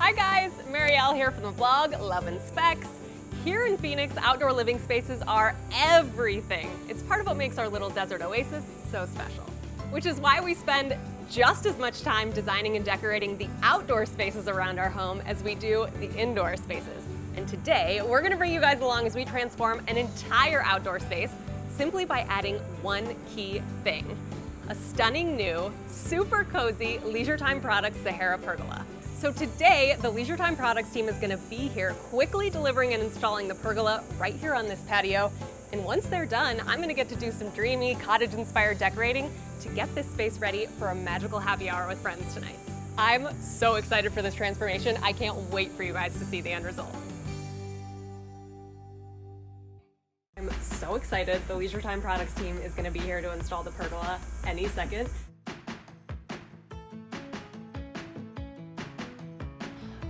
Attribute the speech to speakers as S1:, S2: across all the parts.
S1: Hi guys, Marielle here from the blog Love and Specs. Here in Phoenix, outdoor living spaces are everything. It's part of what makes our little desert oasis so special. Which is why we spend just as much time designing and decorating the outdoor spaces around our home as we do the indoor spaces. And today, we're gonna bring you guys along as we transform an entire outdoor space simply by adding one key thing: a stunning new, super cozy Leisure Time Products Sahara Pergola. So today, the Leisure Time Products team is gonna be here quickly delivering and installing the pergola right here on this patio. And once they're done, I'm gonna get to do some dreamy cottage-inspired decorating to get this space ready for a magical happy hour with friends tonight. I'm so excited for this transformation. I can't wait for you guys to see the end result. I'm so excited. The Leisure Time Products team is gonna be here to install the pergola any second.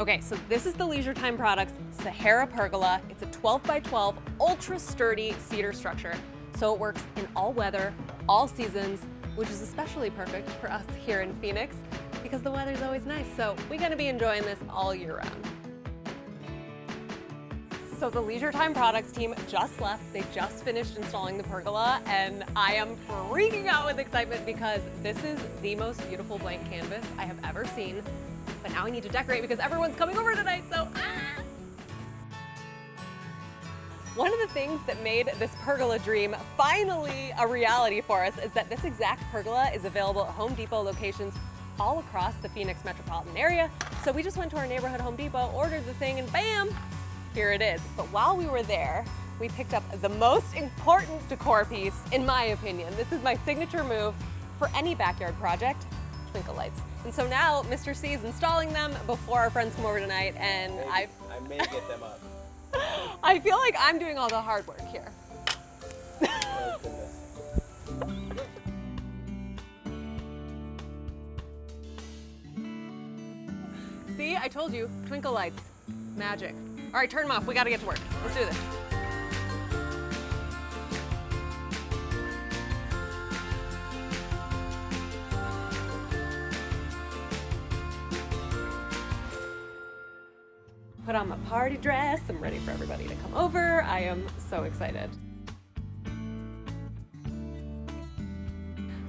S1: Okay, so this is the Leisure Time Products Sahara Pergola. It's a 12 by 12 ultra sturdy cedar structure. So it works in all weather, all seasons, which is especially perfect for us here in Phoenix because the weather's always nice. So we're gonna be enjoying this all year round. So the Leisure Time Products team just left. They just finished installing the pergola and I am freaking out with excitement because this is the most beautiful blank canvas I have ever seen. But now I need to decorate because everyone's coming over tonight, so One of the things that made this pergola dream finally a reality for us is that this exact pergola is available at Home Depot locations all across the Phoenix metropolitan area. So we just went to our neighborhood Home Depot, ordered the thing, and bam, here it is. But while we were there, we picked up the most important decor piece, in my opinion. This is my signature move for any backyard project: twinkle lights. And so now Mr. C is installing them before our friends come over tonight, and I
S2: may get them up.
S1: I feel like I'm doing all the hard work here.
S2: Oh, goodness.
S1: See, I told you, twinkle lights, magic. All right, turn them off. We gotta get to work. Let's do this. Put on my party dress. I'm ready for everybody to come over. I am so excited.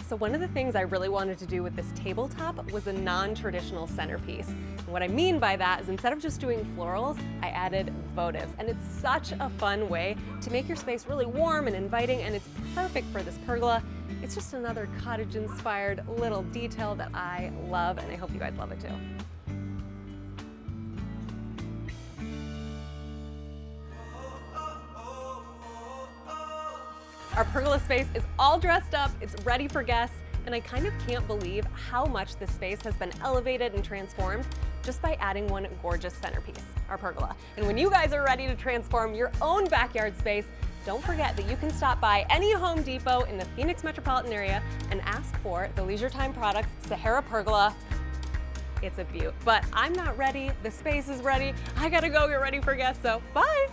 S1: So one of the things I really wanted to do with this tabletop was a non-traditional centerpiece. And what I mean by that is instead of just doing florals, I added votives. And it's such a fun way to make your space really warm and inviting, and it's perfect for this pergola. It's just another cottage-inspired little detail that I love, and I hope you guys love it too. Our pergola space is all dressed up, it's ready for guests, and I kind of can't believe how much this space has been elevated and transformed just by adding one gorgeous centerpiece, our pergola. And when you guys are ready to transform your own backyard space, don't forget that you can stop by any Home Depot in the Phoenix metropolitan area and ask for the Leisure Time Products Sahara Pergola. It's a beaut, but I'm not ready, the space is ready. I gotta go get ready for guests, so bye.